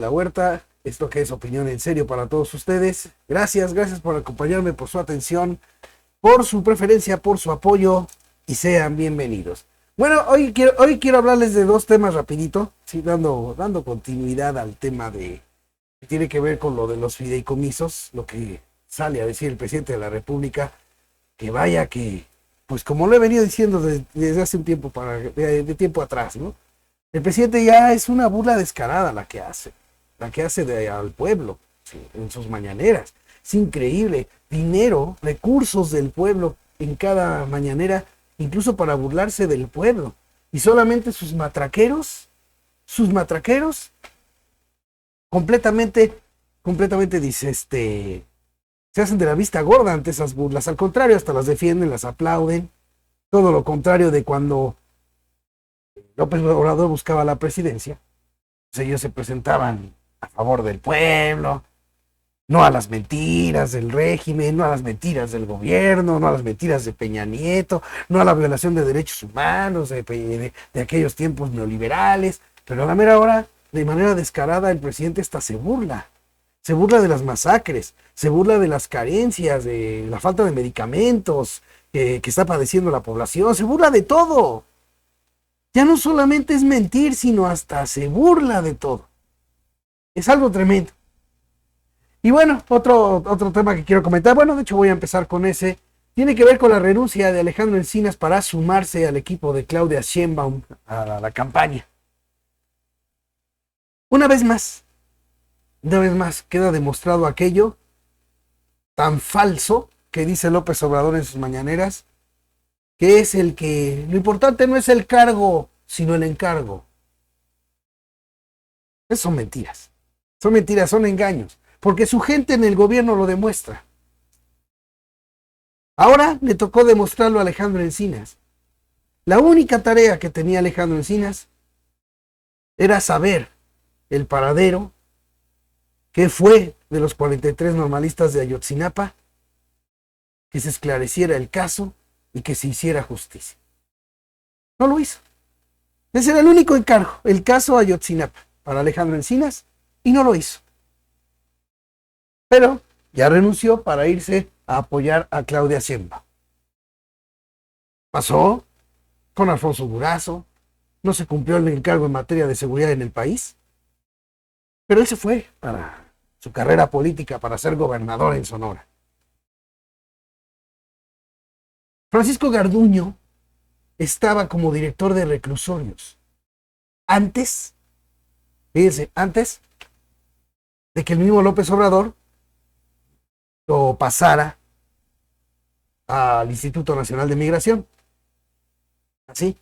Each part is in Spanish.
La Huerta, esto que es opinión en serio para todos ustedes. Gracias por acompañarme, por su atención, por su preferencia, por su apoyo y sean bienvenidos. Bueno, hoy quiero hablarles de dos temas rapidito, sí, dando continuidad al tema que tiene que ver con lo de los fideicomisos, lo que sale a decir el presidente de la República, que vaya que, pues como lo he venido diciendo desde hace un tiempo, de tiempo atrás, ¿no? El presidente ya es una burla descarada la que hace al pueblo, sí, en sus mañaneras. Es increíble, dinero, recursos del pueblo en cada mañanera, incluso para burlarse del pueblo. Y solamente sus matraqueros, completamente, dice, se hacen de la vista gorda ante esas burlas. Al contrario, hasta las defienden, las aplauden. Todo lo contrario de cuando López Obrador buscaba la presidencia. Pues ellos se presentaban a favor del pueblo, no a las mentiras del régimen, no a las mentiras del gobierno, no a las mentiras de Peña Nieto, no a la violación de derechos humanos de aquellos tiempos neoliberales. Pero a la mera hora, de manera descarada, el presidente hasta se burla. Se burla de las masacres, se burla de las carencias, de la falta de medicamentos que está padeciendo la población, se burla de todo. Ya no solamente es mentir, sino hasta se burla de todo. Es algo tremendo. Y bueno, otro tema que quiero comentar, bueno, de hecho voy a empezar con ese, tiene que ver con la renuncia de Alejandro Encinas para sumarse al equipo de Claudia Sheinbaum a la campaña. Una vez más queda demostrado aquello tan falso que dice López Obrador en sus mañaneras, que es el que lo importante no es el cargo, sino el encargo. Esas son mentiras, son engaños, porque su gente en el gobierno lo demuestra. Ahora le tocó demostrarlo a Alejandro Encinas. La única tarea que tenía Alejandro Encinas era saber el paradero, qué fue de los 43 normalistas de Ayotzinapa, que se esclareciera el caso y que se hiciera justicia. No lo hizo. Ese era el único encargo, el caso Ayotzinapa, para Alejandro Encinas, y no lo hizo. Pero ya renunció para irse a apoyar a Claudia Sheinbaum. Pasó con Alfonso Durazo, no se cumplió el encargo en materia de seguridad en el país, pero él se fue para su carrera política, para ser gobernador en Sonora. Francisco Garduño estaba como director de reclusorios. Antes, fíjense, antes de que el mismo López Obrador lo pasara al Instituto Nacional de Migración. Así.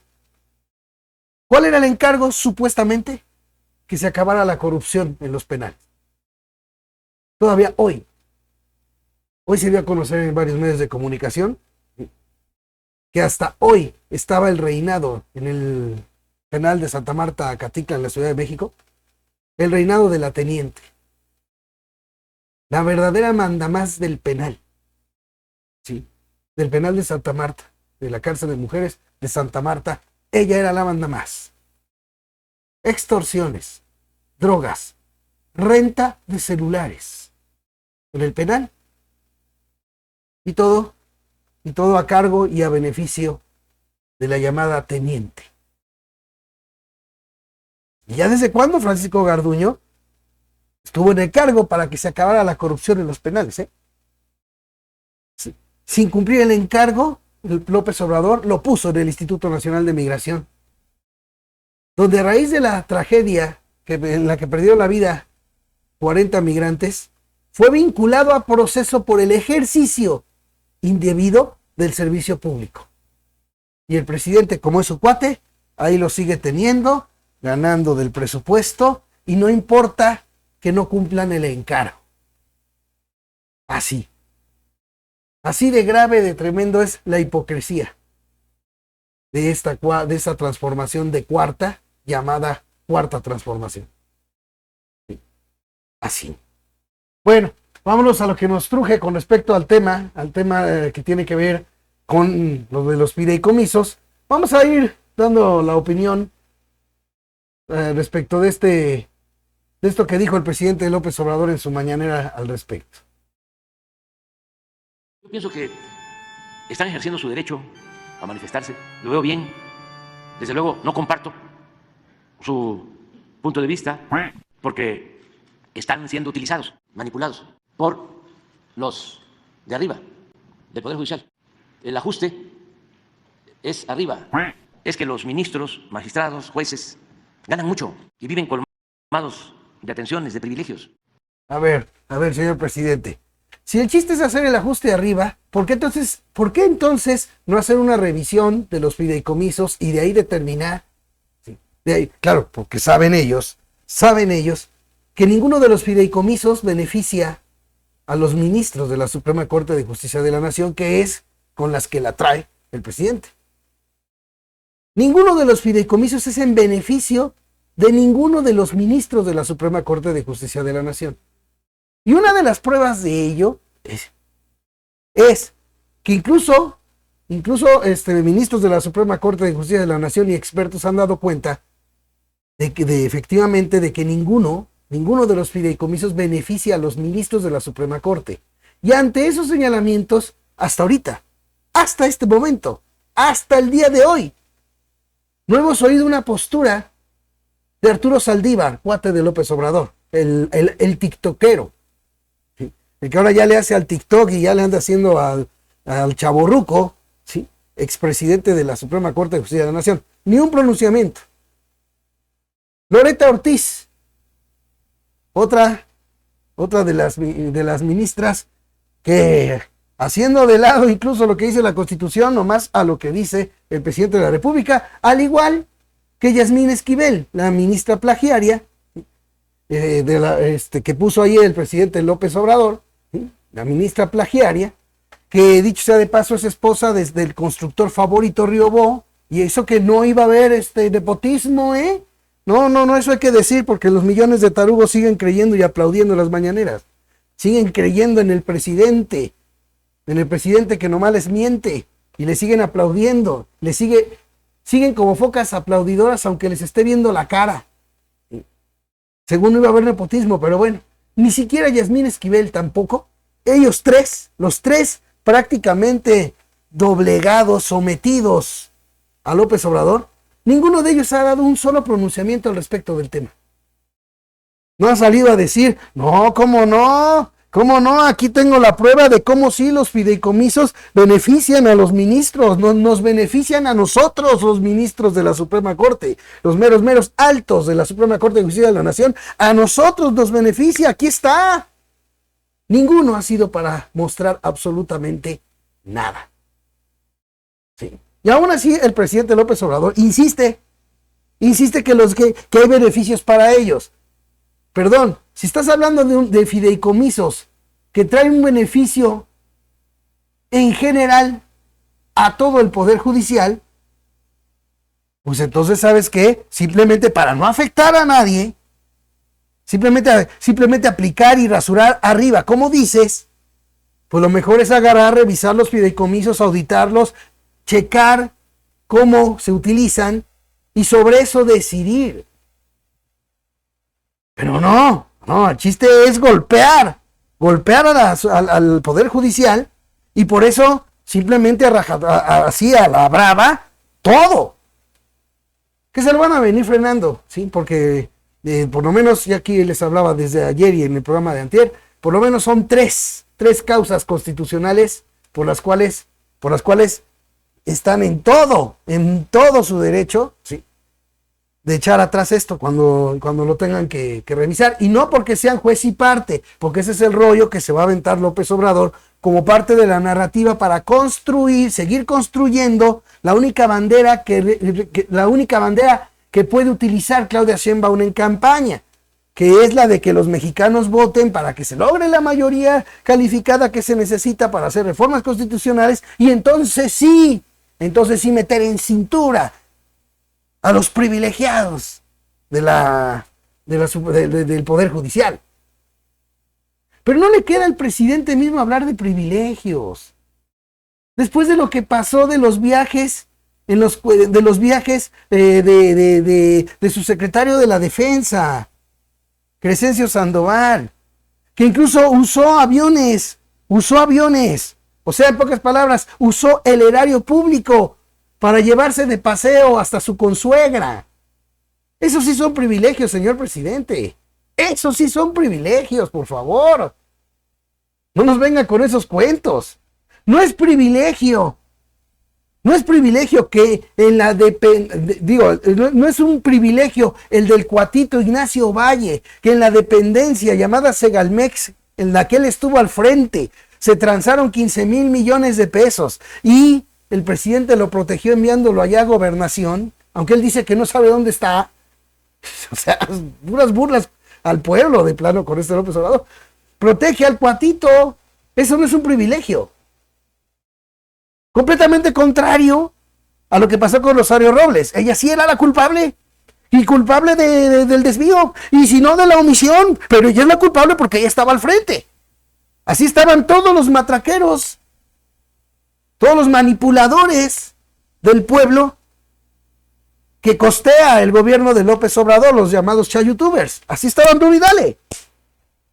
¿Cuál era el encargo, supuestamente? Que se acabara la corrupción en los penales. Todavía hoy se dio a conocer en varios medios de comunicación que hasta hoy estaba el reinado en el penal de Santa Marta, Catitla, en la Ciudad de México, el reinado de la teniente, la verdadera mandamás del penal, ¿sí? Del penal de Santa Marta, de la cárcel de mujeres de Santa Marta, ella era la mandamás. Extorsiones, drogas, renta de celulares en el penal y todo a cargo y a beneficio de la llamada teniente. ¿Y ya desde cuándo Francisco Garduño estuvo en el cargo para que se acabara la corrupción en los penales? Sí. Sin cumplir el encargo, López Obrador lo puso en el Instituto Nacional de Migración, donde a raíz de la tragedia en la que perdieron la vida 40 migrantes, fue vinculado a proceso por el ejercicio indebido del servicio público. Y el presidente, como es su cuate, ahí lo sigue teniendo, ganando del presupuesto, y no importa que no cumplan el encargo. Así de grave, de tremendo es la hipocresía de esta transformación de cuarta, llamada cuarta transformación. Así. Bueno, vámonos a lo que nos truje con respecto al tema que tiene que ver con lo de los fideicomisos. Vamos a ir dando la opinión respecto de de esto que dijo el presidente López Obrador en su mañanera al respecto. Yo pienso que están ejerciendo su derecho a manifestarse, lo veo bien. Desde luego no comparto su punto de vista porque están siendo utilizados, manipulados por los de arriba, del Poder Judicial. El ajuste es arriba, es que los ministros, magistrados, jueces ganan mucho y viven colmados de atenciones, de privilegios. A ver, señor presidente. Si el chiste es hacer el ajuste arriba, ¿por qué entonces no hacer una revisión de los fideicomisos y de ahí determinar? Sí, de ahí, claro, porque saben ellos que ninguno de los fideicomisos beneficia a los ministros de la Suprema Corte de Justicia de la Nación, que es con las que la trae el presidente. Ninguno de los fideicomisos es en beneficio de ninguno de los ministros de la Suprema Corte de Justicia de la Nación. Y una de las pruebas de ello es que incluso ministros de la Suprema Corte de Justicia de la Nación y expertos han dado cuenta de que efectivamente de que ninguno de los fideicomisos beneficia a los ministros de la Suprema Corte. Y ante esos señalamientos, hasta ahorita, hasta este momento, hasta el día de hoy, no hemos oído una postura de Arturo Saldívar, cuate de López Obrador, el tiktokero, ¿sí? El que ahora ya le hace al TikTok y ya le anda haciendo al chavorruco, ¿sí? Expresidente de la Suprema Corte de Justicia de la Nación. Ni un pronunciamiento. Loretta Ortiz, otra de las ministras que, haciendo de lado incluso lo que dice la Constitución, nomás a lo que dice el presidente de la República, al igual que Yasmín Esquivel, la ministra plagiaria, que puso ahí el presidente López Obrador, ¿sí? La ministra plagiaria, que dicho sea de paso es esposa del constructor Favorito Riobó, y eso que no iba a haber nepotismo, No, eso hay que decir porque los millones de tarugos siguen creyendo y aplaudiendo las mañaneras. Siguen creyendo en el presidente que nomás les miente y le siguen aplaudiendo, siguen como focas aplaudidoras aunque les esté viendo la cara. Según no iba a haber nepotismo, pero bueno, ni siquiera Yasmín Esquivel tampoco. Ellos los tres prácticamente doblegados, sometidos a López Obrador. Ninguno de ellos ha dado un solo pronunciamiento al respecto del tema. No ha salido a decir, no, ¿cómo no? ¿Cómo no? Aquí tengo la prueba de cómo sí los fideicomisos benefician a los ministros, nos benefician a nosotros, los ministros de la Suprema Corte, los meros altos de la Suprema Corte de Justicia de la Nación, a nosotros nos beneficia, aquí está. Ninguno ha sido para mostrar absolutamente nada. Sí. Y aún así el presidente López Obrador insiste que hay beneficios para ellos. Perdón, si estás hablando de fideicomisos que traen un beneficio en general a todo el Poder Judicial, pues entonces, ¿sabes qué? Simplemente para no afectar a nadie, simplemente aplicar y rasurar arriba, como dices, pues lo mejor es agarrar, revisar los fideicomisos, auditarlos, checar cómo se utilizan y sobre eso decidir. Pero no, el chiste es golpear al Poder Judicial y por eso simplemente así a la brava todo. Que se lo van a venir frenando, ¿sí? Porque por lo menos, ya aquí les hablaba desde ayer y en el programa de antier, por lo menos son tres causas constitucionales por las cuales están en todo su derecho, ¿sí? De echar atrás esto cuando lo tengan que revisar, y no porque sean juez y parte, porque ese es el rollo que se va a aventar López Obrador como parte de la narrativa para seguir construyendo la única bandera que puede utilizar Claudia Sheinbaum en campaña, que es la de que los mexicanos voten para que se logre la mayoría calificada que se necesita para hacer reformas constitucionales, y entonces sí meter en cintura a los privilegiados del Poder Judicial. Pero no le queda al presidente mismo hablar de privilegios. Después de lo que pasó de los viajes, de su secretario de la Defensa, Crescencio Sandoval, que incluso usó aviones, o sea, en pocas palabras, usó el erario público para llevarse de paseo hasta su consuegra. Esos sí son privilegios, señor presidente. Esos sí son privilegios, por favor. No nos venga con esos cuentos. No es privilegio. No es privilegio que en la no es un privilegio el del cuatito Ignacio Valle, que en la dependencia llamada Segalmex, en la que él estuvo al frente, se transaron 15,000 millones de pesos y el presidente lo protegió enviándolo allá a Gobernación, aunque él dice que no sabe dónde está. O sea, puras burlas al pueblo de plano con este López Obrador. Protege al cuatito. Eso no es un privilegio. Completamente contrario a lo que pasó con Rosario Robles. Ella sí era la culpable. Y culpable del desvío. Y si no, de la omisión. Pero ella es la culpable porque ella estaba al frente. Así estaban todos los matraqueros. Todos los manipuladores del pueblo que costea el gobierno de López Obrador, los llamados chayutubers. Así estaban duro y dale.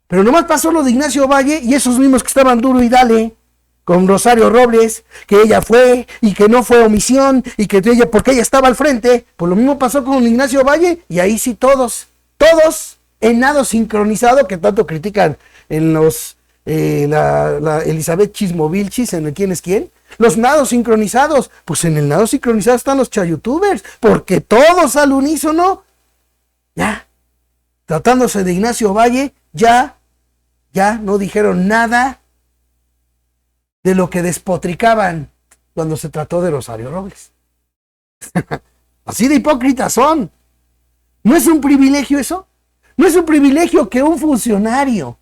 Pero nomás pasó lo de Ignacio Valle y esos mismos que estaban duro y dale con Rosario Robles, que ella fue y que no fue omisión y que ella, porque ella estaba al frente, pues lo mismo pasó con Ignacio Valle y ahí sí todos en nado sincronizado que tanto critican en los la Elizabeth Chismovilchis en el quién es quién. Los nados sincronizados, pues en el nado sincronizado están los chayutubers, porque todos al unísono, ya, tratándose de Ignacio Valle, ya no dijeron nada de lo que despotricaban cuando se trató de Rosario Robles. Así de hipócritas son. ¿No es un privilegio eso? ¿No es un privilegio que un funcionario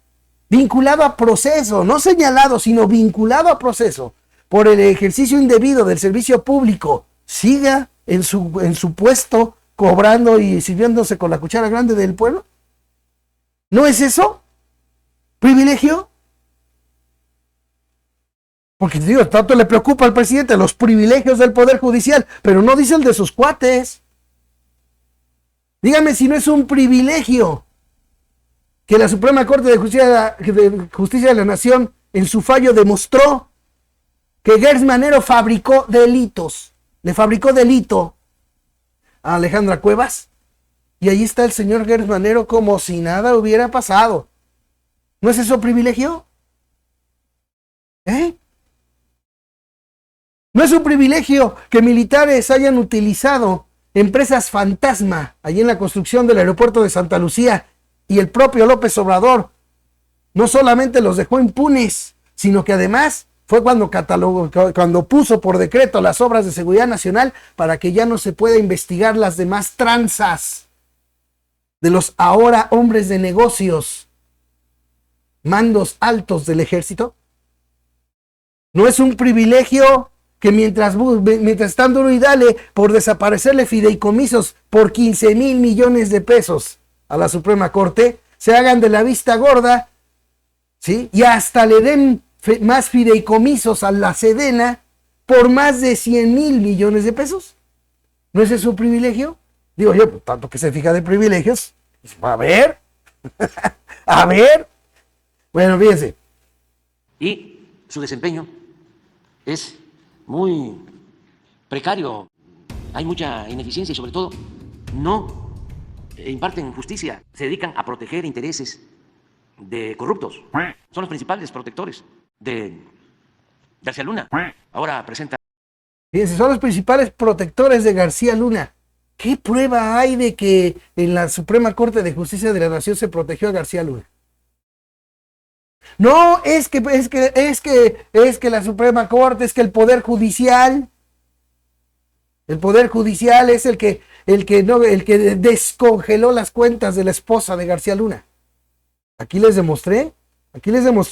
vinculado a proceso, no señalado, sino vinculado a proceso, por el ejercicio indebido del servicio público, siga en su puesto cobrando y sirviéndose con la cuchara grande del pueblo? ¿No es eso privilegio? Porque digo, tanto le preocupa al presidente los privilegios del Poder Judicial, pero no dice el de sus cuates. Dígame si no es un privilegio que la Suprema Corte de Justicia de la Nación en su fallo demostró que Gers Manero fabricó delitos. Le fabricó delito a Alejandra Cuevas. Y ahí está el señor Gers Manero como si nada hubiera pasado. ¿No es eso privilegio? ¿No es un privilegio que militares hayan utilizado empresas fantasma allí en la construcción del aeropuerto de Santa Lucía y el propio López Obrador no solamente los dejó impunes, sino que además fue cuando puso por decreto las obras de seguridad nacional para que ya no se pueda investigar las demás tranzas de los ahora hombres de negocios, mandos altos del ejército? ¿No es un privilegio que mientras están duro y dale por desaparecerle fideicomisos por 15,000 millones de pesos a la Suprema Corte, se hagan de la vista gorda, ¿sí? Y hasta le den más fideicomisos a la Sedena por más de 100,000 millones de pesos? ¿No es eso un privilegio? Digo yo, tanto que se fija de privilegios, pues, a ver, a ver. Bueno, fíjense. Y su desempeño es muy precario, hay mucha ineficiencia y sobre todo no imparten justicia, se dedican a proteger intereses de corruptos. Son los principales protectores de García Luna. Ahora presenta. Fíjense, son los principales protectores de García Luna. ¿Qué prueba hay de que en la Suprema Corte de Justicia de la Nación se protegió a García Luna? No, es que la Suprema Corte, es que el Poder Judicial es el que descongeló las cuentas de la esposa de García Luna. Aquí les demostré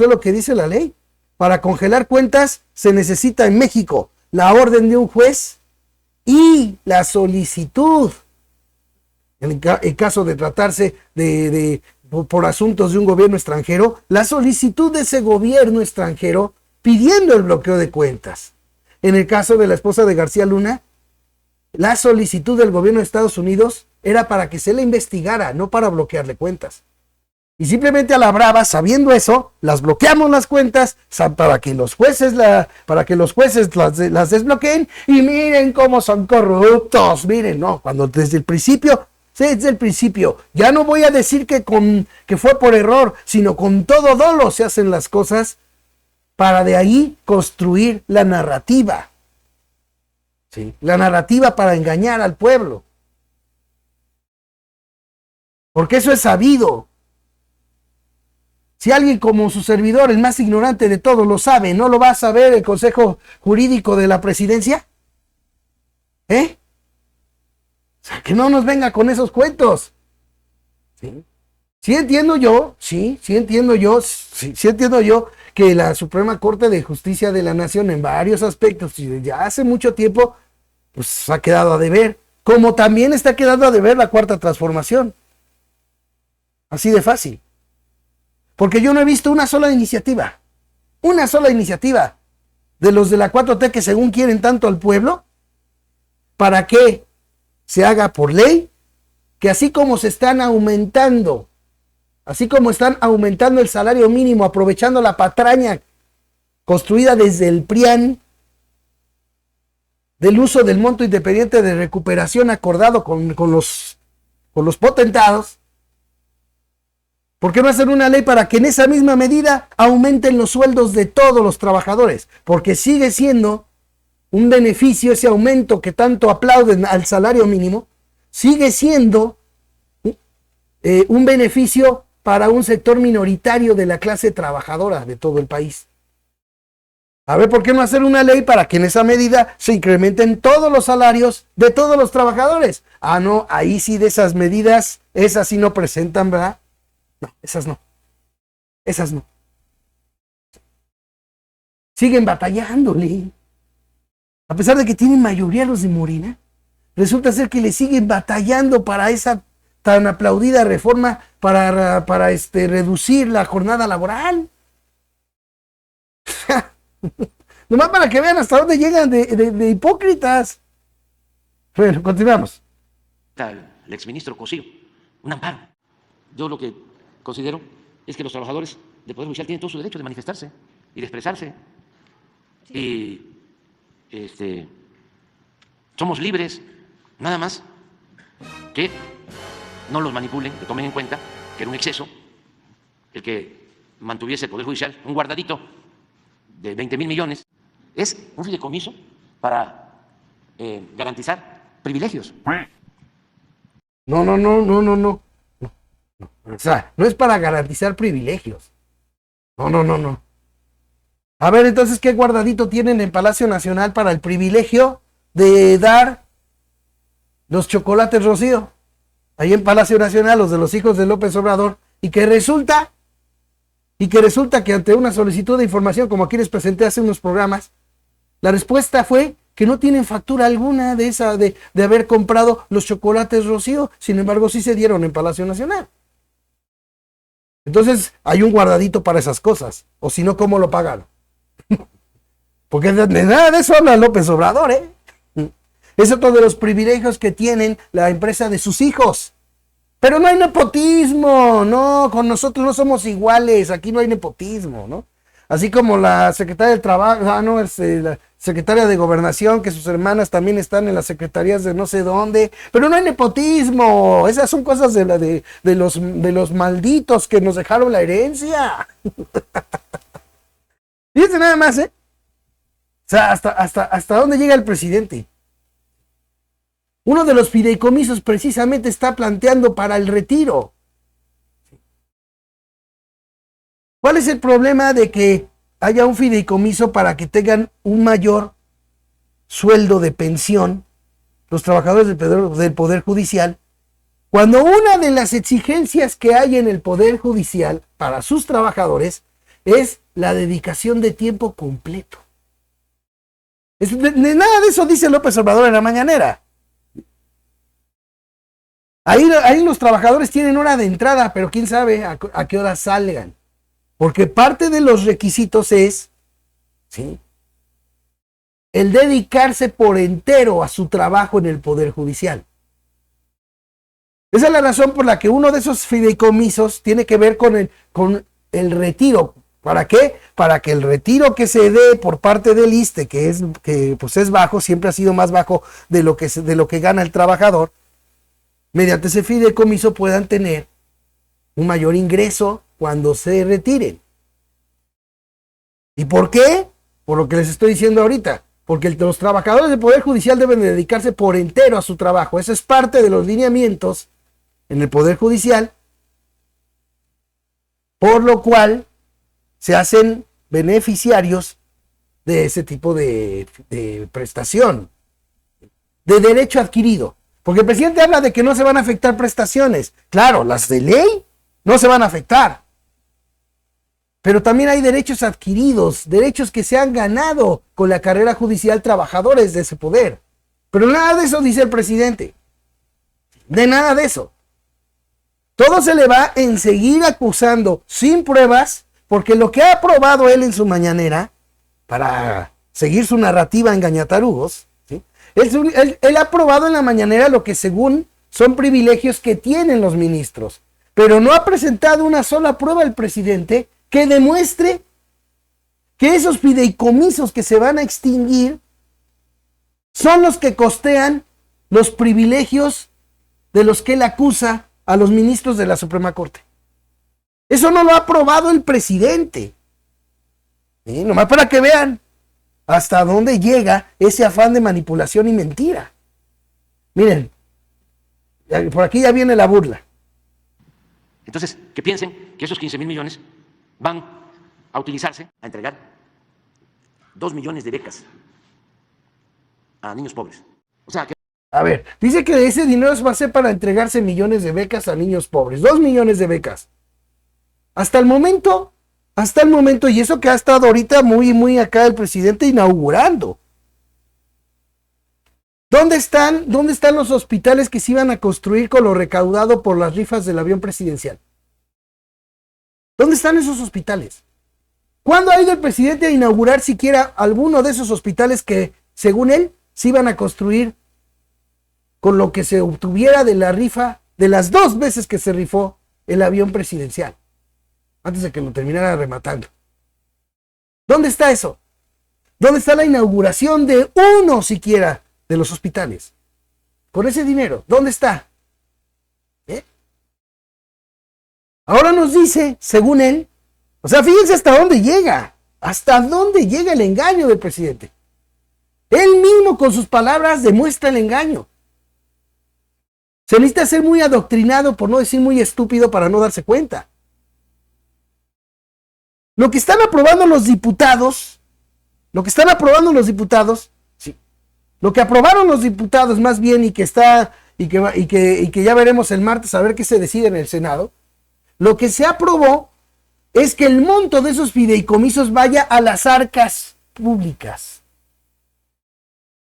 lo que dice la ley. Para congelar cuentas se necesita en México la orden de un juez y la solicitud, en caso de tratarse por asuntos de un gobierno extranjero, la solicitud de ese gobierno extranjero pidiendo el bloqueo de cuentas. En el caso de la esposa de García Luna, la solicitud del gobierno de Estados Unidos era para que se le investigara, no para bloquearle cuentas. Y simplemente a la brava, sabiendo eso, las bloqueamos las cuentas para que los jueces, las desbloqueen. Y miren cómo son corruptos. Miren, no, cuando desde el principio, ya no voy a decir que fue por error, sino con todo dolo se hacen las cosas para de ahí construir la narrativa. ¿Sí? La narrativa para engañar al pueblo. Porque eso es sabido. Si alguien como su servidor, el más ignorante de todos, lo sabe, ¿no lo va a saber el Consejo Jurídico de la Presidencia? O sea, que no nos venga con esos cuentos. ¿Sí? Sí entiendo yo que la Suprema Corte de Justicia de la Nación en varios aspectos, y desde hace mucho tiempo, pues ha quedado a deber, como también está quedando a deber la Cuarta Transformación. Así de fácil. Porque yo no he visto una sola iniciativa de los de la 4T que según quieren tanto al pueblo, para que se haga por ley, que así como están aumentando el salario mínimo, aprovechando la patraña construida desde el PRIAN, del uso del monto independiente de recuperación acordado con los potentados, ¿por qué no hacer una ley para que en esa misma medida aumenten los sueldos de todos los trabajadores? Porque sigue siendo un beneficio ese aumento que tanto aplauden al salario mínimo, sigue siendo un beneficio para un sector minoritario de la clase trabajadora de todo el país. A ver, ¿por qué no hacer una ley para que en esa medida se incrementen todos los salarios de todos los trabajadores? Ah, no, ahí sí de esas medidas, esas sí no presentan, ¿verdad? No, esas no. Siguen batallándole. A pesar de que tienen mayoría los de Morena, resulta ser que le siguen batallando para esa tan aplaudida reforma para reducir la jornada laboral. Nomás para que vean hasta dónde llegan de hipócritas. Bueno, continuamos. El exministro Cosío, un amparo. Yo lo que considero es que los trabajadores del Poder Judicial tienen todo su derecho de manifestarse y de expresarse. Sí. Y somos libres, nada más que no los manipulen, que tomen en cuenta que era un exceso el que mantuviese el Poder Judicial un guardadito de 20,000 millones. Es un fideicomiso para garantizar privilegios. No. O sea, no es para garantizar privilegios. No. A ver, entonces, ¿qué guardadito tienen en Palacio Nacional para el privilegio de dar los chocolates Rocío? Ahí en Palacio Nacional, los de los hijos de López Obrador, y que resulta que ante una solicitud de información, como aquí les presenté hace unos programas, la respuesta fue que no tienen factura alguna de haber comprado los chocolates Rocío, sin embargo sí se dieron en Palacio Nacional. Entonces hay un guardadito para esas cosas, o si no, ¿cómo lo pagaron? Porque de nada de eso habla López Obrador, Es otro de los privilegios que tienen la empresa de sus hijos. Pero no hay nepotismo, no, con nosotros no somos iguales, aquí no hay nepotismo, ¿no? Así como la secretaria del Trabajo, la secretaria de Gobernación, que sus hermanas también están en las secretarías de no sé dónde, pero no hay nepotismo, esas son cosas de los malditos que nos dejaron la herencia. Fíjense nada más, O sea, hasta dónde llega el presidente. Uno de los fideicomisos precisamente está planteando para el retiro. ¿Cuál es el problema de que haya un fideicomiso para que tengan un mayor sueldo de pensión los trabajadores del Poder Judicial, cuando una de las exigencias que hay en el Poder Judicial para sus trabajadores es la dedicación de tiempo completo? Nada de eso dice López Obrador en la mañanera. Ahí los trabajadores tienen hora de entrada, pero quién sabe a qué hora salgan. Porque parte de los requisitos es, ¿sí?, el dedicarse por entero a su trabajo en el Poder Judicial. Esa es la razón por la que uno de esos fideicomisos tiene que ver con el retiro. ¿Para qué? Para que el retiro que se dé por parte del ISSSTE, que pues es bajo, siempre ha sido más bajo de lo que gana el trabajador, mediante ese fideicomiso puedan tener un mayor ingreso cuando se retiren. ¿Y por qué? Por lo que les estoy diciendo ahorita. Porque los trabajadores del Poder Judicial deben de dedicarse por entero a su trabajo. Eso es parte de los lineamientos en el Poder Judicial, por lo cual se hacen beneficiarios de ese tipo de prestación, de derecho adquirido. Porque el presidente habla de que no se van a afectar prestaciones. Claro, las de ley no se van a afectar. Pero también hay derechos adquiridos, derechos que se han ganado con la carrera judicial trabajadores de ese poder. Pero nada de eso dice el presidente. De nada de eso. Todo se le va en seguir acusando sin pruebas, porque lo que ha aprobado él en su mañanera, para seguir su narrativa engañatarugos, ¿sí? Él ha aprobado en la mañanera lo que según son privilegios que tienen los ministros, pero no ha presentado una sola prueba el presidente que demuestre que esos fideicomisos que se van a extinguir son los que costean los privilegios de los que él acusa a los ministros de la Suprema Corte. Eso no lo ha aprobado el presidente. Nomás para que vean hasta dónde llega ese afán de manipulación y mentira. Miren, por aquí ya viene la burla. Entonces, que piensen que esos 15,000 millones van a utilizarse a entregar 2 millones de becas a niños pobres. O sea, que... A ver, dice que ese dinero va a ser para entregarse millones de becas a niños pobres. 2 millones de becas. Hasta el momento, y eso que ha estado ahorita muy acá el presidente inaugurando. ¿Dónde están los hospitales que se iban a construir con lo recaudado por las rifas del avión presidencial? ¿Dónde están esos hospitales? ¿Cuándo ha ido el presidente a inaugurar siquiera alguno de esos hospitales que, según él, se iban a construir con lo que se obtuviera de la rifa de las 2 veces que se rifó el avión presidencial, antes de que lo terminara rematando? ¿Dónde está eso? ¿Dónde está la inauguración de uno siquiera de los hospitales? Con ese dinero, ¿dónde está? Ahora nos dice, según él, o sea, fíjense hasta dónde llega el engaño del presidente. Él mismo con sus palabras demuestra el engaño. Se necesita ser muy adoctrinado, por no decir muy estúpido, para no darse cuenta. Lo que están aprobando los diputados, sí, lo que aprobaron los diputados más bien y que ya veremos el martes a ver qué se decide en el Senado, lo que se aprobó es que el monto de esos fideicomisos vaya a las arcas públicas.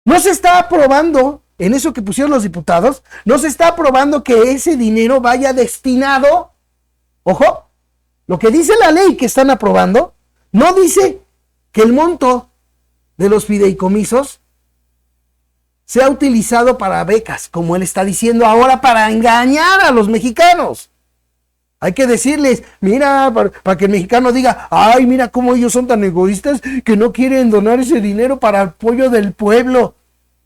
No se está aprobando, en eso que pusieron los diputados, no se está aprobando que ese dinero vaya destinado, ojo, lo que dice la ley que están aprobando, no dice que el monto de los fideicomisos sea utilizado para becas, como él está diciendo ahora, para engañar a los mexicanos. Hay que decirles, mira, para que el mexicano diga, ay, mira cómo ellos son tan egoístas que no quieren donar ese dinero para apoyo del pueblo.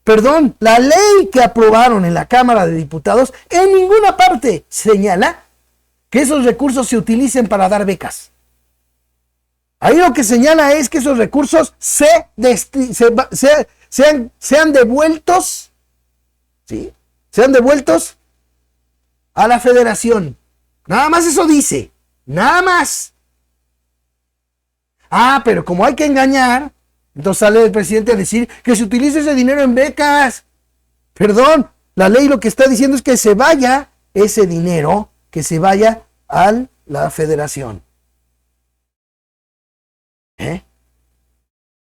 Perdón, la ley que aprobaron en la Cámara de Diputados en ninguna parte señala que esos recursos se utilicen para dar becas. Ahí lo que señala es que esos recursos sean devueltos, ¿sí? Sean devueltos a la federación. Nada más eso dice, nada más. Ah, pero como hay que engañar, entonces sale el presidente a decir que se utilice ese dinero en becas. Perdón, la ley lo que está diciendo es que se vaya ese dinero, que se vaya a la federación.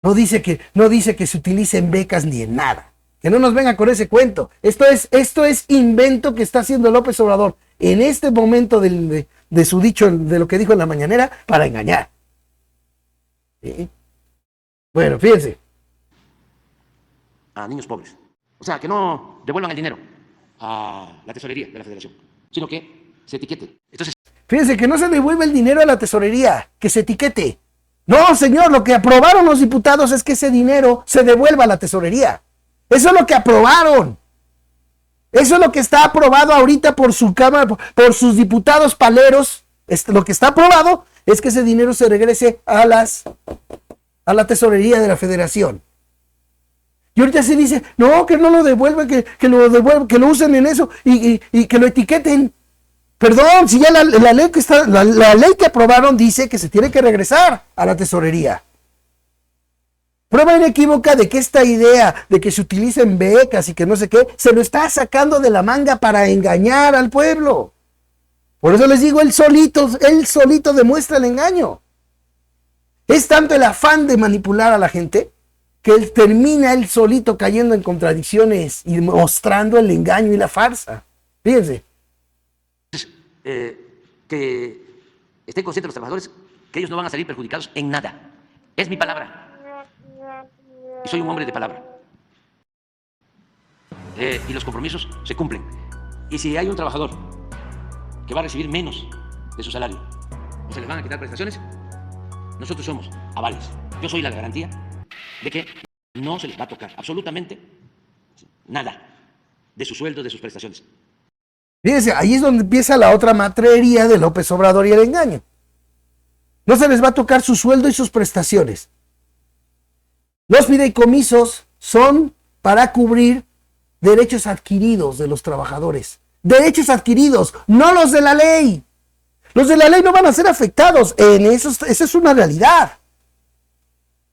No dice que se utilice en becas ni en nada. Que no nos venga con ese cuento. Esto es invento que está haciendo López Obrador en este momento de su dicho, de lo que dijo en la mañanera, para engañar. ¿Sí? Bueno, fíjense. A niños pobres. O sea, que no devuelvan el dinero a la tesorería de la federación. sino que se etiquete. Entonces, fíjense que no se devuelve el dinero a la tesorería, que se etiquete. No, señor, lo que aprobaron los diputados es que ese dinero se devuelva a la tesorería. Eso es lo que aprobaron. Eso es lo que está aprobado ahorita por su Cámara, por sus diputados paleros. Lo que está aprobado es que ese dinero se regrese a la tesorería de la Federación. Y ahorita se dice, no, que no lo devuelvan, que lo devuelvan, que lo usen en eso y que lo etiqueten. Perdón, si ya la ley que aprobaron dice que se tiene que regresar a la tesorería. Prueba inequívoca de que esta idea de que se utilicen becas y que no sé qué, se lo está sacando de la manga para engañar al pueblo. Por eso les digo, él solito demuestra el engaño. Es tanto el afán de manipular a la gente que él termina él solito cayendo en contradicciones y mostrando el engaño y la farsa. Fíjense. Que estén conscientes los trabajadores que ellos no van a salir perjudicados en nada. Es mi palabra. Y soy un hombre de palabra. Y los compromisos se cumplen. Y si hay un trabajador que va a recibir menos de su salario o se les van a quitar prestaciones, nosotros somos avales. Yo soy la garantía de que no se les va a tocar absolutamente nada de su sueldo, de sus prestaciones. Fíjense, ahí es donde empieza la otra matrería de López Obrador y el engaño. No se les va a tocar su sueldo y sus prestaciones. Los fideicomisos son para cubrir derechos adquiridos de los trabajadores. Derechos adquiridos, no los de la ley. Los de la ley no van a ser afectados. Esa es una realidad.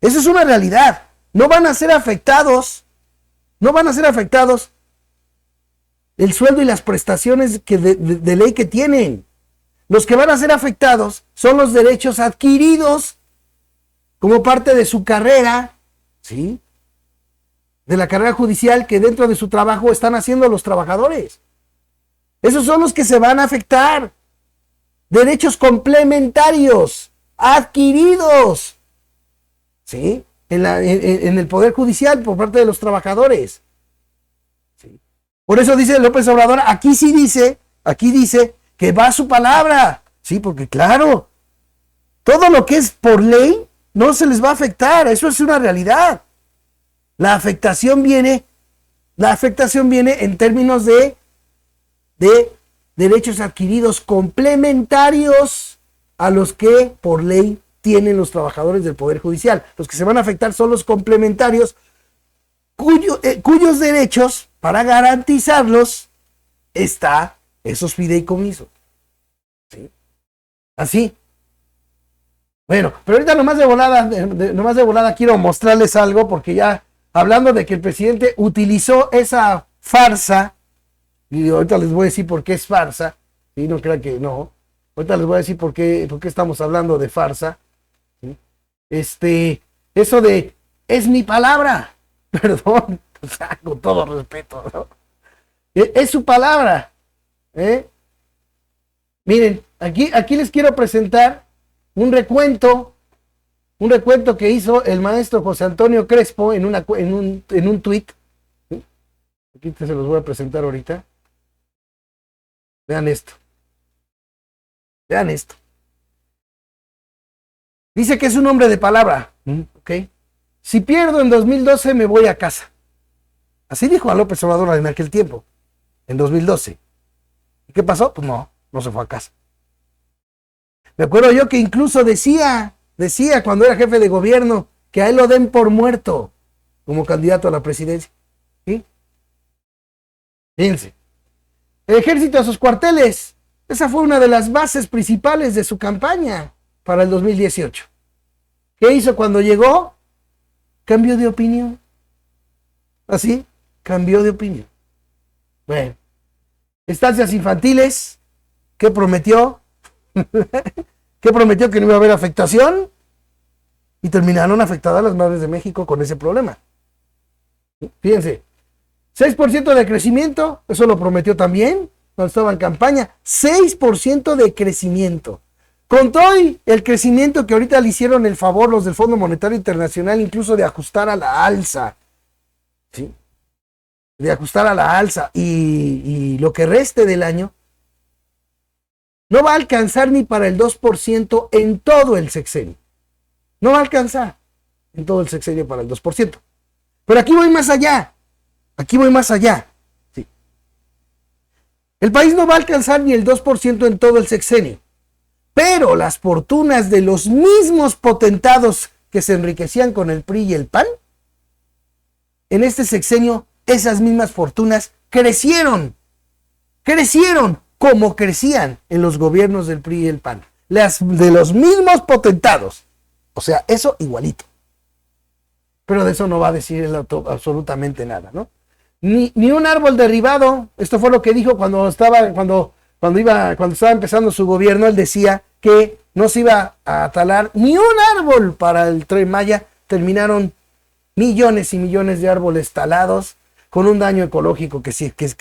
Esa es una realidad. No van a ser afectados. No van a ser afectados el sueldo y las prestaciones de ley que tienen. Los que van a ser afectados son los derechos adquiridos como parte de su carrera, ¿sí? De la carrera judicial que dentro de su trabajo están haciendo los trabajadores. Esos son los que se van a afectar. Derechos complementarios, adquiridos, ¿sí? En el Poder Judicial por parte de los trabajadores. ¿Sí? Por eso dice López Obrador, aquí dice que va a su palabra. Sí, porque claro, todo lo que es por ley no se les va a afectar. Eso es una realidad. La afectación viene en términos de derechos adquiridos complementarios a los que por ley tienen los trabajadores del Poder Judicial. Los que se van a afectar son los complementarios, cuyos derechos, para garantizarlos, está esos fideicomisos. ¿Sí? Así. Bueno, pero ahorita nomás de volada quiero mostrarles algo, porque ya hablando de que el presidente utilizó esa farsa, y ahorita les voy a decir por qué es farsa, y no crean que no, ahorita les voy a decir por qué estamos hablando de farsa. ¿Sí? Eso de, es mi palabra, perdón, o sea, con todo respeto, ¿no? Es su palabra, ¿eh? Miren, aquí les quiero presentar un recuento que hizo el maestro José Antonio Crespo en un tuit. ¿Sí? Aquí se los voy a presentar ahorita. Vean esto. Dice que es un hombre de palabra. ¿Ok? Si pierdo en 2012 me voy a casa. Así dijo a López Obrador en aquel tiempo, en 2012. ¿Y qué pasó? Pues no se fue a casa. Me acuerdo yo que incluso decía cuando era jefe de gobierno que a él lo den por muerto como candidato a la presidencia. ¿Sí? Fíjense. El ejército a sus cuarteles. Esa fue una de las bases principales de su campaña para el 2018. ¿Qué hizo cuando llegó? Cambió de opinión. Así, cambió de opinión. Bueno, estancias infantiles, ¿qué prometió? ¿Qué prometió? Que no iba a haber afectación. Y terminaron afectadas las madres de México con ese problema. Fíjense, 6% de crecimiento, eso lo prometió también cuando estaba en campaña. 6% de crecimiento. Con todo el crecimiento que ahorita le hicieron el favor los del Fondo Monetario Internacional, incluso de ajustar a la alza. ¿Sí? De ajustar a la alza. Y lo que reste del año, No va a alcanzar ni para el 2% en todo el sexenio. No va a alcanzar en todo el sexenio para el 2%. Pero aquí voy más allá. Aquí voy más allá. Sí. El país no va a alcanzar ni el 2% en todo el sexenio. Pero las fortunas de los mismos potentados que se enriquecían con el PRI y el PAN, en este sexenio, esas mismas fortunas crecieron como crecían en los gobiernos del PRI y el PAN. Las de los mismos potentados. O sea, eso igualito. Pero de eso no va a decir absolutamente nada, ¿no? Ni un árbol derribado. Esto fue lo que dijo cuando estaba empezando su gobierno. Él decía que no se iba a talar ni un árbol para el Tren Maya. Terminaron millones y millones de árboles talados, con un daño ecológico que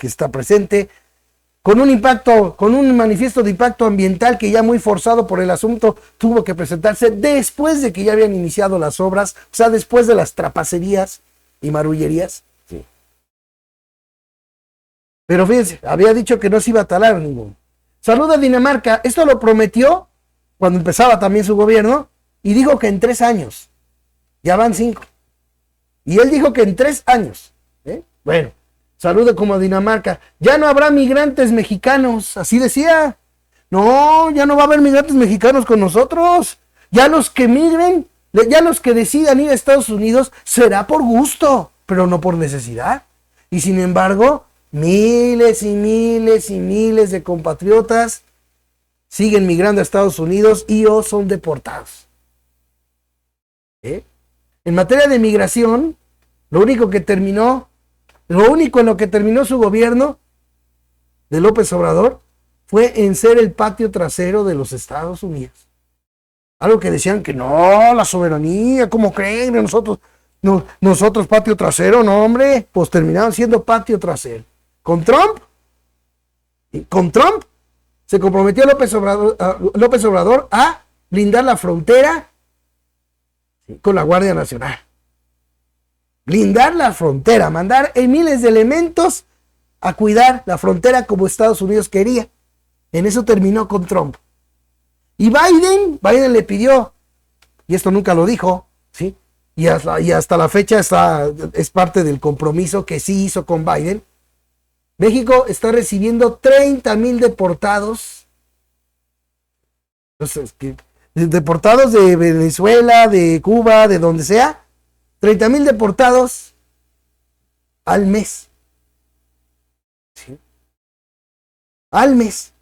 está presente, con un manifiesto de impacto ambiental que ya muy forzado por el asunto tuvo que presentarse después de que ya habían iniciado las obras, o sea, después de las trapacerías y marullerías. Sí. Pero fíjense, había dicho que no se iba a talar ninguno. Salud a Dinamarca, esto lo prometió cuando empezaba también su gobierno y dijo que en 3 años, ya van 5. Y él dijo que en 3 años. Bueno, salude como a Dinamarca. Ya no habrá migrantes mexicanos, así decía. No, ya no va a haber migrantes mexicanos con nosotros. Ya los que migren, ya los que decidan ir a Estados Unidos, será por gusto, pero no por necesidad. Y sin embargo, miles y miles y miles de compatriotas siguen migrando a Estados Unidos y o son deportados. En materia de migración, lo único en lo que terminó su gobierno de López Obrador fue en ser el patio trasero de los Estados Unidos. Algo que decían que no, la soberanía, ¿cómo creen? Nosotros patio trasero, no hombre, pues terminaron siendo patio trasero. Con Trump se comprometió López Obrador a blindar la frontera con la Guardia Nacional. Blindar la frontera, mandar miles de elementos a cuidar la frontera como Estados Unidos quería. En eso terminó con Trump. Y Biden le pidió, y esto nunca lo dijo, ¿sí? Y hasta la fecha es parte del compromiso que sí hizo con Biden. México está recibiendo 30,000 deportados. Entonces, deportados de Venezuela, de Cuba, de donde sea. 30,000 deportados al mes. ¿Sí? Al mes.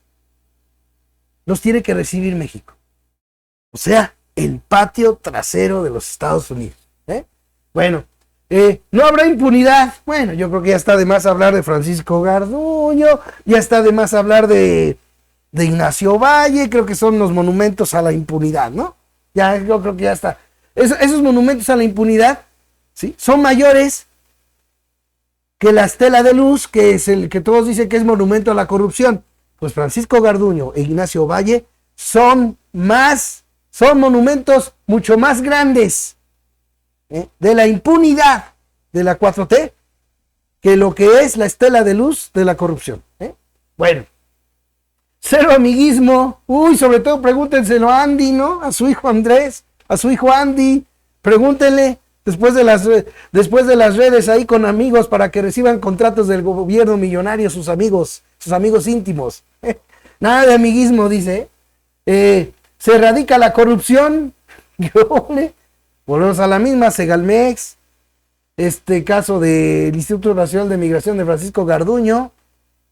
Los tiene que recibir México. O sea, el patio trasero de los Estados Unidos. Bueno, no habrá impunidad. Bueno, yo creo que ya está de más hablar de Francisco Garduño, ya está de más hablar de Ignacio Valle. Creo que son los monumentos a la impunidad, ¿no? Ya, yo creo que ya está. Esos monumentos a la impunidad, ¿sí?, son mayores que la estela de luz, que es el que todos dicen que es monumento a la corrupción. Pues Francisco Garduño e Ignacio Valle son monumentos mucho más grandes de la impunidad de la 4T que lo que es la estela de luz de la corrupción. Bueno, cero amiguismo. Sobre todo pregúntenselo a Andy, ¿no? A su hijo Andrés, a su hijo Andy, pregúntenle después de las redes ahí con amigos para que reciban contratos del gobierno millonario, sus amigos íntimos. Nada de amiguismo, dice. Se erradica la corrupción. Volvemos a la misma, Segalmex, caso del Instituto Nacional de Migración de Francisco Garduño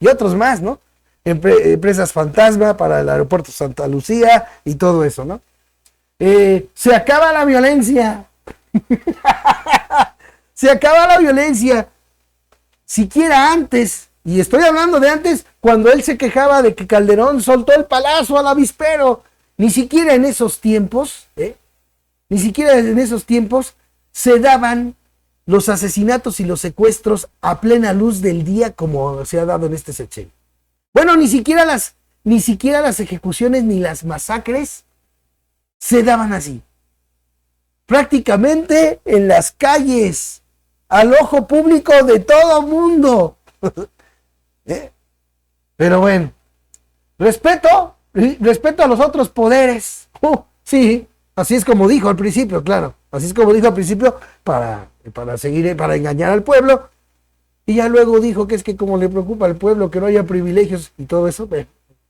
y otros más, ¿no? Empresas fantasma para el aeropuerto Santa Lucía y todo eso, ¿no? Se acaba la violencia. Se acaba la violencia. Siquiera antes, y estoy hablando de antes, cuando él se quejaba de que Calderón soltó el palazo al avispero, ni siquiera en esos tiempos, se daban los asesinatos y los secuestros a plena luz del día como se ha dado en este sexenio. Bueno, ni siquiera las ejecuciones ni las masacres se daban así. Prácticamente en las calles, al ojo público de todo mundo. Pero bueno, respeto respeto a los otros poderes. Sí, así es como dijo al principio, claro. Así es como dijo al principio para seguir, para engañar al pueblo. Y ya luego dijo que es que como le preocupa al pueblo que no haya privilegios y todo eso,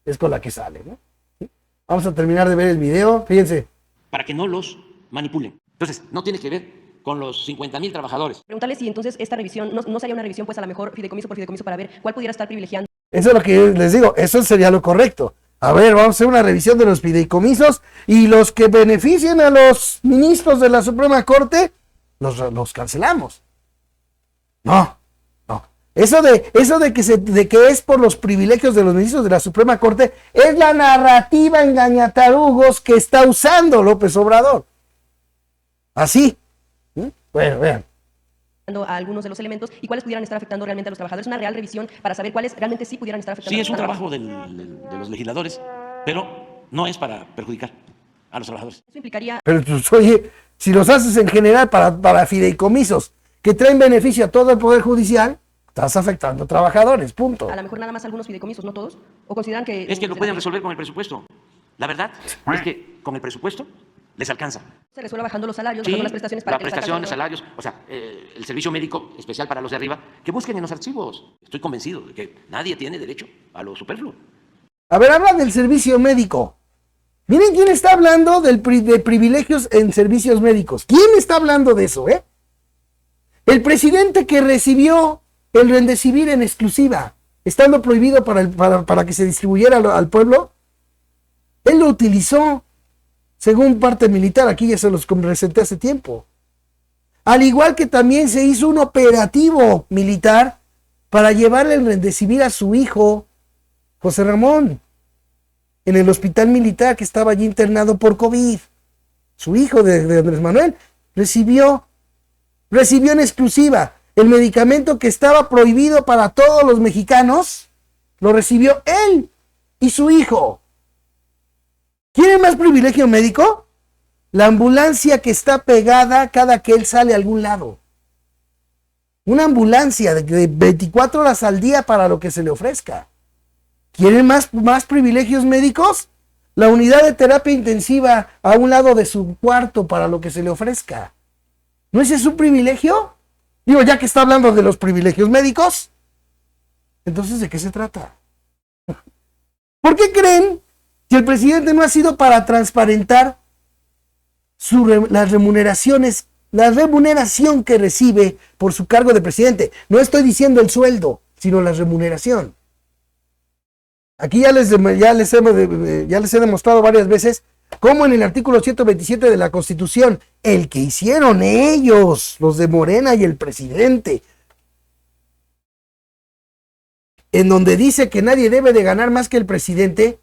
es con la que sale, ¿no? ¿Sí? Vamos a terminar de ver el video, fíjense. Para que no los manipulen. Entonces, no tiene que ver con los 50,000 trabajadores. Preguntarle si entonces esta revisión no sería una revisión, pues a lo mejor fideicomiso por fideicomiso para ver cuál pudiera estar privilegiando. Eso es lo que les digo, eso sería lo correcto. A ver, vamos a hacer una revisión de los fideicomisos y los que beneficien a los ministros de la Suprema Corte, los cancelamos. No. Eso de que es por los privilegios de los ministros de la Suprema Corte es la narrativa engañatarugos que está usando López Obrador. Así. Bueno, vean. A algunos de los elementos y cuáles pudieran estar afectando realmente a los trabajadores. Una real revisión para saber cuáles realmente sí pudieran estar afectando. Sí, es un trabajo de los legisladores, pero no es para perjudicar a los trabajadores. Eso implicaría... Pero pues, oye, si los haces en general para fideicomisos que traen beneficio a todo el Poder Judicial, estás afectando a trabajadores, punto. A lo mejor nada más algunos fideicomisos, no todos, o consideran que... Es que lo pueden resolver con el presupuesto. La verdad es que con el presupuesto les alcanza. Se resuelve bajando los salarios, Sí, bajando las prestaciones para las prestaciones, salarios, o sea, el servicio médico especial para los de arriba, que busquen en los archivos. Estoy convencido de que nadie tiene derecho a lo superfluo. A ver, habla del servicio médico. Miren quién está hablando de privilegios en servicios médicos. ¿Quién está hablando de eso, El presidente que recibió el Remdesivir en exclusiva, estando prohibido para que se distribuyera al pueblo, él lo utilizó según parte militar. Aquí ya se los presenté hace tiempo. Al igual que también se hizo un operativo militar para llevarle el Remdesivir a su hijo, José Ramón, en el hospital militar que estaba allí internado por COVID. Su hijo de Andrés Manuel recibió en exclusiva el medicamento que estaba prohibido para todos los mexicanos, lo recibió él y su hijo. ¿Quieren más privilegio médico? La ambulancia que está pegada cada que él sale a algún lado. Una ambulancia de 24 horas al día para lo que se le ofrezca. ¿Quieren más privilegios médicos? La unidad de terapia intensiva a un lado de su cuarto para lo que se le ofrezca. ¿No ese es un privilegio? Digo, ya que está hablando de los privilegios médicos, entonces ¿de qué se trata? ¿Por qué creen que el presidente no ha sido para transparentar las remuneraciones, la remuneración que recibe por su cargo de presidente? No estoy diciendo el sueldo, sino la remuneración. Aquí ya les he demostrado varias veces cómo en el artículo 127 de la Constitución, el que hicieron ellos, los de Morena y el presidente, en donde dice que nadie debe de ganar más que el presidente,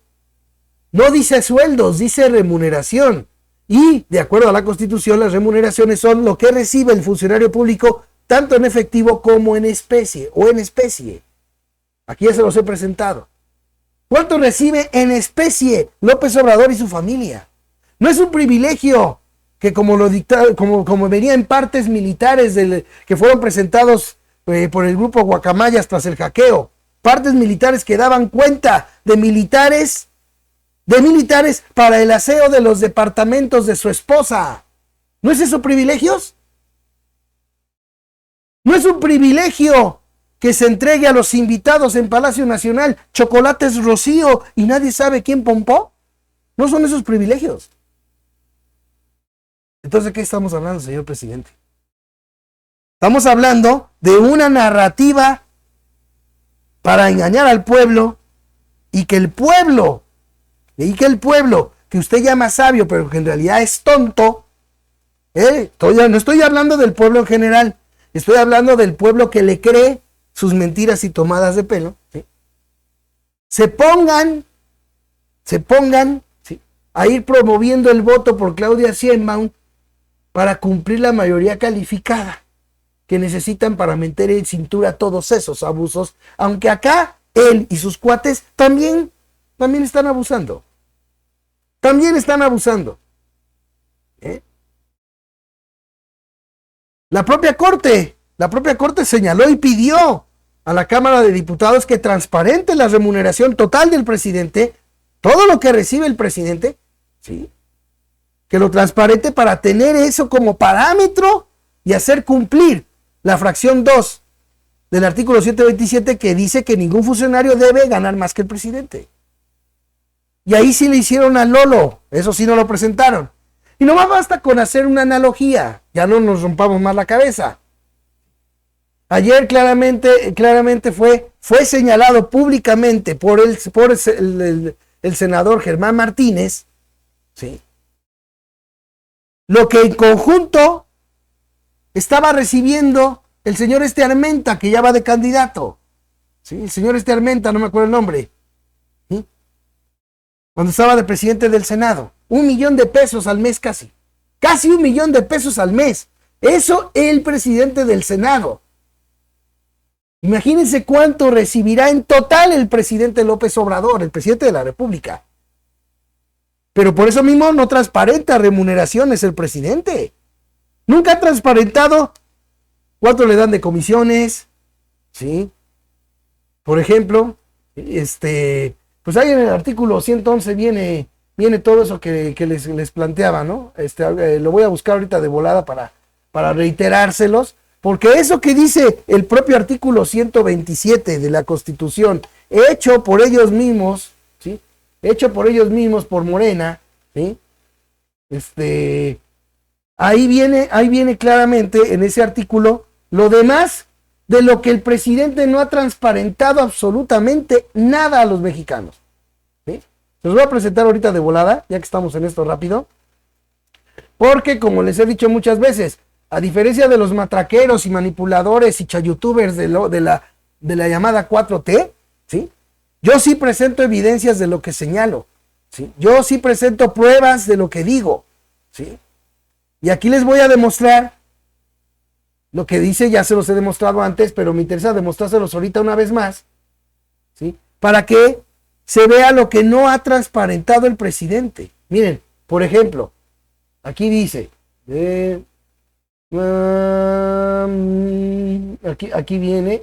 no dice sueldos, dice remuneración. Y, de acuerdo a la Constitución, las remuneraciones son lo que recibe el funcionario público, tanto en efectivo como en especie, o en especie. Aquí ya se los he presentado. ¿Cuánto recibe en especie López Obrador y su familia? No es un privilegio que como venía en partes militares que fueron presentados por el grupo Guacamayas tras el hackeo. Partes militares que daban cuenta de militares para el aseo de los departamentos de su esposa. ¿No es eso privilegios? ¿No es un privilegio que se entregue a los invitados en Palacio Nacional chocolates Rocío y nadie sabe quién pompó? ¿No son esos privilegios? Entonces, ¿de qué estamos hablando, señor presidente? Estamos hablando de una narrativa para engañar al pueblo y que el pueblo, que usted llama sabio, pero que en realidad es tonto, no estoy hablando del pueblo en general, estoy hablando del pueblo que le cree sus mentiras y tomadas de pelo, ¿sí? se pongan ¿sí? a ir promoviendo el voto por Claudia Sheinbaum para cumplir la mayoría calificada que necesitan para meter en cintura todos esos abusos, aunque acá él y sus cuates también están abusando. También están abusando. La propia Corte señaló y pidió a la Cámara de Diputados que transparente la remuneración total del presidente todo lo que recibe el presidente, ¿sí? Que lo transparente para tener eso como parámetro y hacer cumplir la fracción 2 del artículo 127 que dice que ningún funcionario debe ganar más que el presidente. Y ahí sí le hicieron a Lolo, eso sí no lo presentaron. Y nomás basta con hacer una analogía, ya no nos rompamos más la cabeza. Ayer claramente fue señalado públicamente por el senador Germán Martínez, ¿sí? Lo que en conjunto estaba recibiendo el señor Armenta, que ya va de candidato, ¿sí? El señor Armenta, no me acuerdo el nombre, ¿sí? Cuando estaba de presidente del Senado, $1,000,000 al mes casi $1,000,000 al mes, eso el presidente del Senado. Imagínense cuánto recibirá en total el presidente López Obrador, el presidente de la República. Pero por eso mismo no transparenta remuneraciones el presidente. Nunca ha transparentado cuánto le dan de comisiones, ¿sí? Por ejemplo, pues ahí en el artículo 111 viene todo eso que les planteaba, ¿no? Lo voy a buscar ahorita de volada para reiterárselos, porque eso que dice el propio artículo 127 de la Constitución, hecho por ellos mismos, ¿sí? Hecho por ellos mismos, por Morena, ¿sí? Ahí viene claramente en ese artículo lo demás de lo que el presidente no ha transparentado absolutamente nada a los mexicanos, ¿sí? Les voy a presentar ahorita de volada, ya que estamos en esto rápido, porque como les he dicho muchas veces, a diferencia de los matraqueros y manipuladores y chayutubers de la llamada 4T, ¿sí? Yo sí presento evidencias de lo que señalo, ¿sí? Yo sí presento pruebas de lo que digo, ¿sí? Y aquí les voy a demostrar lo que dice, ya se los he demostrado antes, pero me interesa demostrárselos ahorita una vez más, ¿sí? Para que se vea lo que no ha transparentado el presidente. Miren, por ejemplo, aquí dice,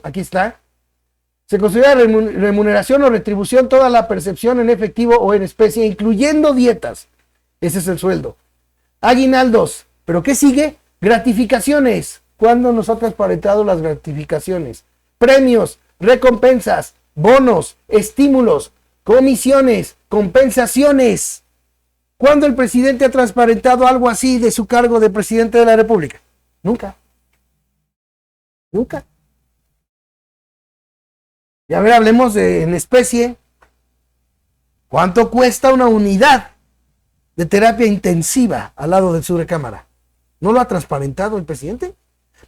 aquí está. Se considera remuneración o retribución toda la percepción en efectivo o en especie, incluyendo dietas. Ese es el sueldo. Aguinaldos. ¿Pero qué sigue? Gratificaciones. ¿Cuándo nos ha transparentado las gratificaciones? Premios, recompensas, bonos, estímulos, comisiones, compensaciones. ¿Cuándo el presidente ha transparentado algo así de su cargo de presidente de la República? Nunca. Nunca. Y a ver, hablemos en especie. ¿Cuánto cuesta una unidad de terapia intensiva al lado de su recámara? ¿No lo ha transparentado el presidente?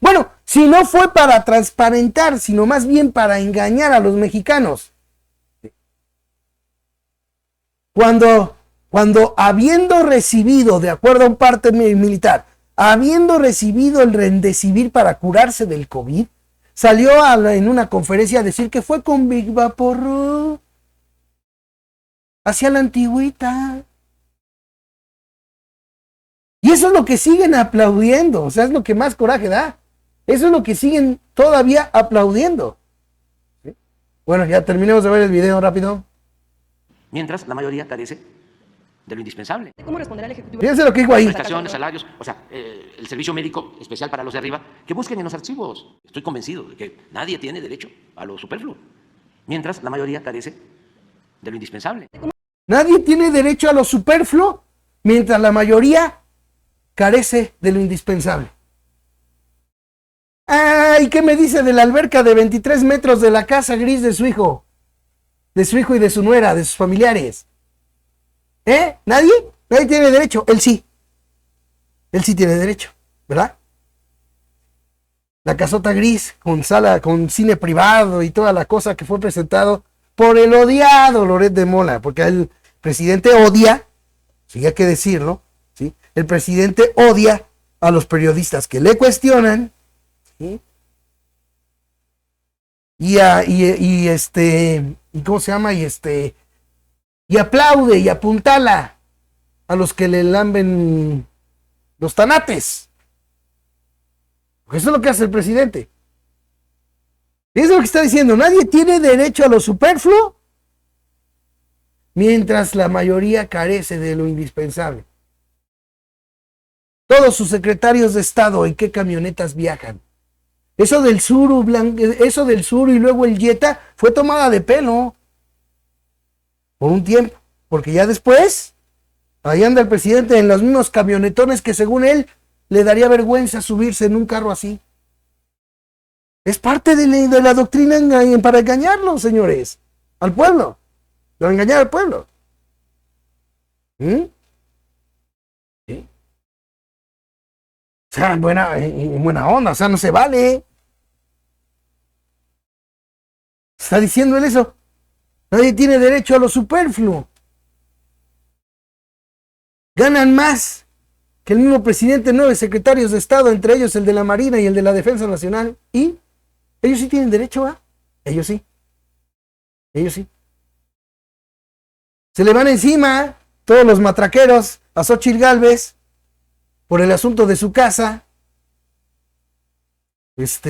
Bueno, si no fue para transparentar, sino más bien para engañar a los mexicanos. Cuando habiendo recibido, de acuerdo a un parte militar, habiendo recibido el Remdesivir para curarse del COVID, salió en una conferencia a decir que fue con Big Vaporru hacia la antigüita. Y eso es lo que siguen aplaudiendo, o sea, es lo que más coraje da. Eso es lo que siguen todavía aplaudiendo. ¿Sí? Bueno, ya terminemos de ver el video rápido. Mientras la mayoría carece de lo indispensable. ¿Cómo responderá el Ejecutivo? Fíjense lo que digo ahí. Prestaciones, salarios, o sea, el servicio médico especial para los de arriba, que busquen en los archivos. Estoy convencido de que nadie tiene derecho a lo superfluo, mientras la mayoría carece de lo indispensable. Nadie tiene derecho a lo superfluo, mientras la mayoría carece de lo indispensable. Ay, ¿qué me dice de la alberca de 23 metros de la casa gris de su hijo? De su hijo y de su nuera, de sus familiares. ¿Nadie? Nadie tiene derecho. Él sí. Él sí tiene derecho, ¿verdad? La casota gris con sala, con cine privado y toda la cosa que fue presentado por el odiado Loret de Mola, porque el presidente odia, sí hay que decirlo, ¿sí? El presidente odia a los periodistas que le cuestionan, ¿sí? Y ¿cómo se llama? Y aplaude y apuntala a los que le lamben los tanates. Porque eso es lo que hace el presidente. Y eso es lo que está diciendo. Nadie tiene derecho a lo superfluo, mientras la mayoría carece de lo indispensable. Todos sus secretarios de Estado, ¿en qué camionetas viajan? Eso del Suru y luego el Jetta fue tomada de pelo por un tiempo, porque ya después ahí anda el presidente en los mismos camionetones que según él le daría vergüenza subirse en un carro así. Es parte de la doctrina para engañarlos, señores, al pueblo, para engañar al pueblo. ¿Sí? O sea, en buena onda, o sea, no se vale. Está diciendo él eso. Nadie tiene derecho a lo superfluo. Ganan más que el mismo presidente, 9 secretarios de Estado, entre ellos el de la Marina y el de la Defensa Nacional. Y ellos sí tienen derecho a. Ellos sí. Ellos sí. Se le van encima todos los matraqueros a Xóchitl Gálvez por el asunto de su casa.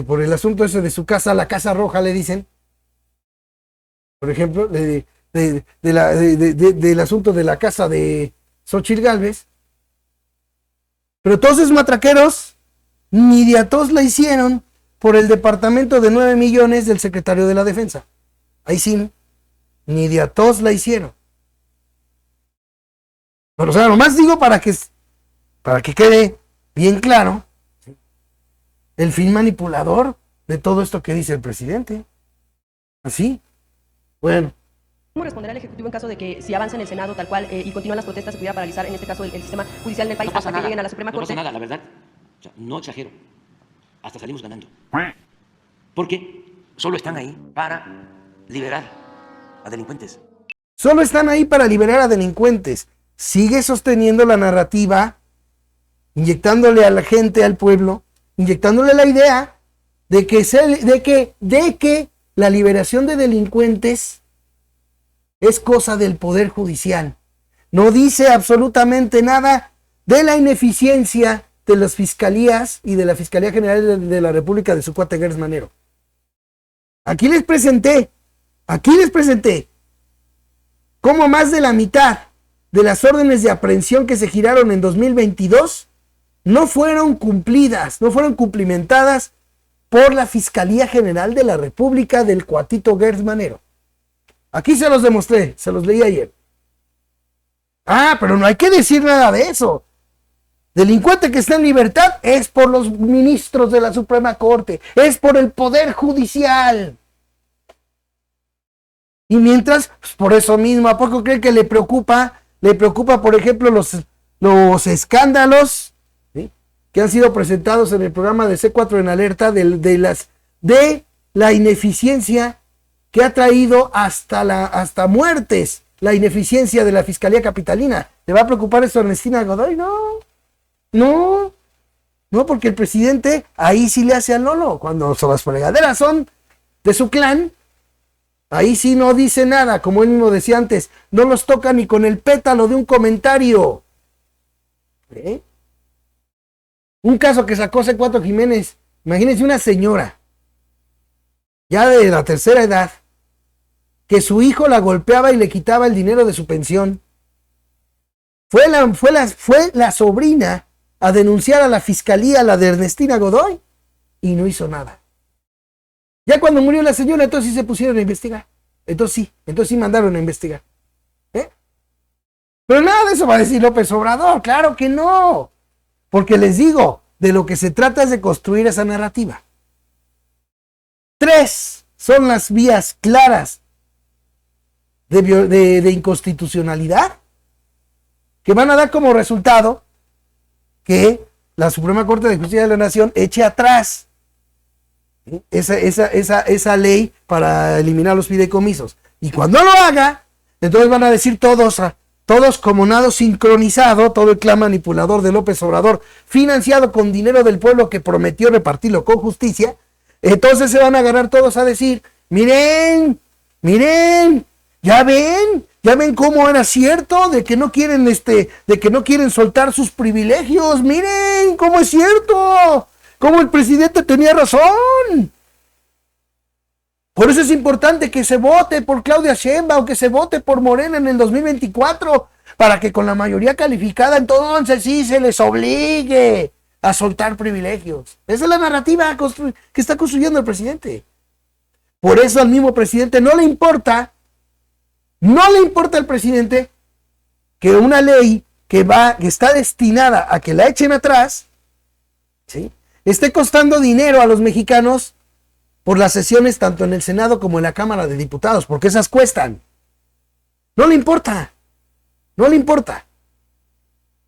Por el asunto ese de su casa, la Casa Roja le dicen. Por ejemplo, del asunto de la casa de Xóchitl Gálvez. Pero todos esos matraqueros ni de a todos la hicieron por el departamento de 9 millones del secretario de la Defensa. Ahí sí, ni de a todos la hicieron. Pero o sea, nomás digo para que quede bien claro, ¿sí?, el fin manipulador de todo esto que dice el presidente. Así. Bueno. ¿Cómo responderá el Ejecutivo en caso de que si avanza en el Senado tal cual y continúan las protestas se pudiera paralizar en este caso el sistema judicial en el país hasta que lleguen a la Suprema Corte? No pasa nada, la verdad. O sea, no exagero. Hasta salimos ganando. Porque solo están ahí para liberar a delincuentes. Solo están ahí para liberar a delincuentes. Sigue sosteniendo la narrativa, inyectándole a la gente, al pueblo, inyectándole la idea de que la liberación de delincuentes es cosa del Poder Judicial. No dice absolutamente nada de la ineficiencia de las fiscalías y de la Fiscalía General de la República de su cuate Gertz Manero. Aquí les presenté cómo más de la mitad de las órdenes de aprehensión que se giraron en 2022 no fueron cumplidas, no fueron cumplimentadas por la Fiscalía General de la República del cuatito Gertz Manero. Aquí se los demostré, se los leí ayer. Pero no hay que decir nada de eso. Delincuente que está en libertad es por los ministros de la Suprema Corte, es por el Poder Judicial. Y mientras, pues por eso mismo, ¿a poco creen que le preocupa, por ejemplo, los escándalos, ¿sí?, que han sido presentados en el programa de C4 en Alerta de la ineficiencia que ha traído hasta muertes, la ineficiencia de la Fiscalía Capitalina? ¿Le va a preocupar eso a Ernestina Godoy? No, porque el presidente ahí sí le hace al Lolo. Cuando las fregaderas son de su clan, ahí sí no dice nada, como él mismo decía antes, no los toca ni con el pétalo de un comentario. Un caso que sacó C4 Jiménez, imagínense una señora, ya de la tercera edad, que su hijo la golpeaba y le quitaba el dinero de su pensión. Fue la sobrina a denunciar a la fiscalía, la de Ernestina Godoy, y no hizo nada. Ya cuando murió la señora, entonces sí se pusieron a investigar. Entonces sí mandaron a investigar. Pero nada de eso va a decir López Obrador, claro que no. Porque les digo, de lo que se trata es de construir esa narrativa. 3 son las vías claras de inconstitucionalidad que van a dar como resultado que la Suprema Corte de Justicia de la Nación eche atrás esa ley para eliminar los fideicomisos. Y cuando lo haga, entonces van a decir todos como nado sincronizado, todo el clan manipulador de López Obrador, financiado con dinero del pueblo que prometió repartirlo con justicia. Entonces se van a agarrar todos a decir, miren, ya ven cómo era cierto de que no quieren soltar sus privilegios, miren cómo es cierto, cómo el presidente tenía razón. Por eso es importante que se vote por Claudia Sheinbaum o que se vote por Morena en el 2024, para que con la mayoría calificada entonces sí se les obligue a soltar privilegios. Esa es la narrativa que está construyendo el presidente. Por eso al mismo presidente no le importa al presidente que una ley que está destinada a que la echen atrás, ¿sí?, esté costando dinero a los mexicanos por las sesiones tanto en el Senado como en la Cámara de Diputados, porque esas cuestan. No le importa.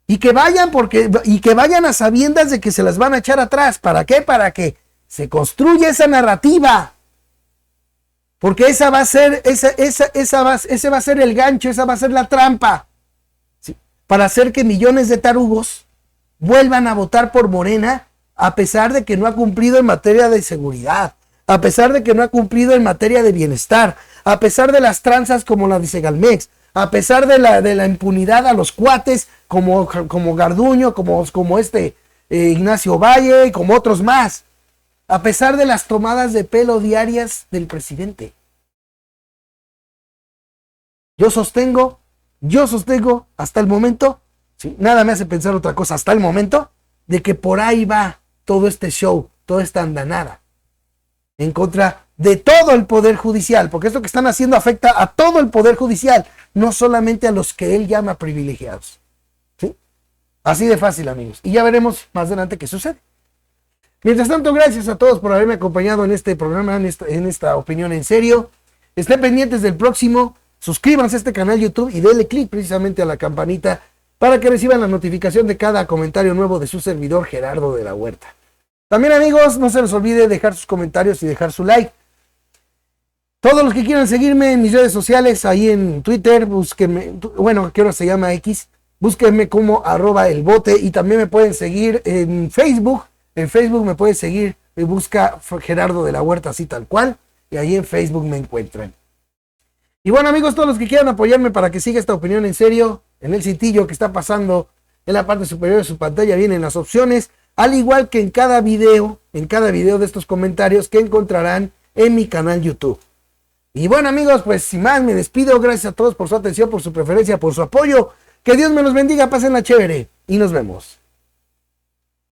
Y que vayan a sabiendas de que se las van a echar atrás. ¿Para qué? Para que se construya esa narrativa. Porque ese va a ser el gancho, esa va a ser la trampa, ¿sí?, para hacer que millones de tarugos vuelvan a votar por Morena, a pesar de que no ha cumplido en materia de seguridad, a pesar de que no ha cumplido en materia de bienestar, a pesar de las tranzas como la de Segalmex, a pesar de la impunidad a los cuates como Garduño, como Ignacio Valle y como otros más, a pesar de las tomadas de pelo diarias del presidente. Yo sostengo hasta el momento, ¿sí?, nada me hace pensar otra cosa, hasta el momento, de que por ahí va todo este show, toda esta andanada, en contra de todo el Poder Judicial, porque esto que están haciendo afecta a todo el Poder Judicial, no solamente a los que él llama privilegiados. ¿Sí? Así de fácil, amigos. Y ya veremos más adelante qué sucede. Mientras tanto, gracias a todos por haberme acompañado en este programa, en esta opinión en serio. Estén pendientes del próximo, suscríbanse a este canal YouTube y denle clic precisamente a la campanita para que reciban la notificación de cada comentario nuevo de su servidor Gerardo de la Huerta. También, amigos, no se les olvide dejar sus comentarios y dejar su like. Todos los que quieran seguirme en mis redes sociales, ahí en Twitter, búsquenme, bueno, que ahora se llama X, búsquenme como @elbote, y también me pueden seguir en Facebook. En Facebook me pueden seguir, me busca Gerardo de la Huerta, así tal cual, y ahí en Facebook me encuentran. Y bueno, amigos, todos los que quieran apoyarme para que siga esta opinión en serio, en el cintillo que está pasando en la parte superior de su pantalla vienen las opciones, al igual que en cada video de estos comentarios que encontrarán en mi canal YouTube. Y bueno, amigos, pues sin más me despido. Gracias a todos por su atención, por su preferencia, por su apoyo. Que Dios me los bendiga, pásenla chévere y nos vemos.